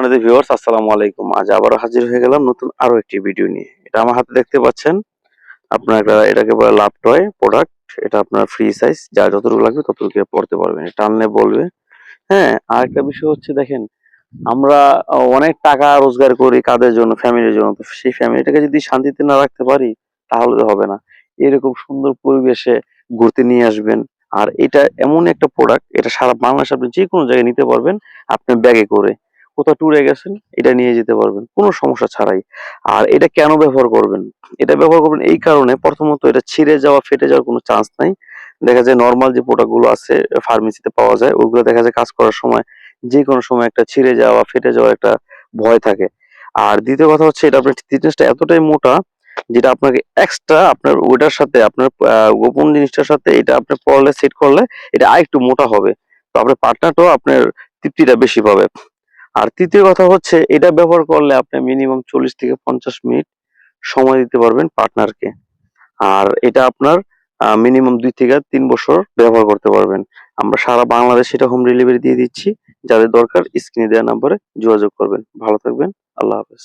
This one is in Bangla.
সম্মানিত ভিউয়ার্স, আসসালামু আলাইকুম। আজ আবারও হাজির হয়ে গেলাম নতুন আরো একটি ভিডিও নিয়ে। এটা আমার হাতে দেখতে পাচ্ছেন, আপনার এটাকে বলে লাভ টয় প্রোডাক্ট। এটা আপনার ফ্রি সাইজ, যার যতটুকু লাগবে ততটুকু পড়তে পারবেন। টানলে বলবে। হ্যাঁ, আরেকটা বিষয় হচ্ছে দেখেন, আমরা অনেক টাকা রোজগার করি কাদের জন্য? ফ্যামিলির জন্য। তো সেই ফ্যামিলিটাকে যদি শান্তিতে না রাখতে পারি তাহলে তো হবে না। এরকম সুন্দর পরিবেশে ঘুরতে নিয়ে আসবেন। আর এটা এমন একটা প্রোডাক্ট, এটা সারা বাংলাদেশে আপনি যেকোনো জায়গায় নিতে পারবেন আপনার ব্যাগে করে। কোথাও ট্যুরে গেছেন, এটা নিয়ে যেতে পারবেন কোনো সমস্যা ছাড়াই। আর এটা কেন ব্যবহার করবেন? এটা ব্যবহার করবেন এই কারণে, প্রথমত এটা ছিঁড়ে যাওয়া, ফেটে যাওয়ার কোনো চান্স নাই। দেখা যায় নরমাল যে প্রোডাক্ট গুলো আছে ফার্মেসিতে পাওয়া যায়, ওইগুলো দেখা যায় কাজ করার সময় যেকোনো সময় একটা ছিঁড়ে যাওয়া, ফেটে যাওয়ার একটা ভয় থাকে। আর দ্বিতীয় কথা হচ্ছে, এটা আপনার থিকনেসটা এতটাই মোটা, যেটা আপনাকে এক্সট্রা আপনার ওইটার সাথে আপনার গোপন জিনিসটার সাথে এটা আপনি পড়লে, সেট করলে এটা আরেকটু মোটা হবে। তো আপনার পার্টনারটাও আপনার তৃপ্তিটা বেশি পাবে। আর তৃতীয় কথা হচ্ছে, এটা ব্যবহার করলে আপনি মিনিমাম 40 থেকে 50 মিনিট সময় দিতে পারবেন পার্টনারকে। আর এটা আপনার মিনিমাম 2 থেকে 3 বছর ব্যবহার করতে পারবেন। আমরা সারা বাংলাদেশে এটা হোম ডেলিভারি দিয়ে দিচ্ছি। যাদের দরকার স্ক্রিনে দেওয়া নম্বরে যোগাযোগ করবেন। ভালো থাকবেন। আল্লাহ হাফেজ।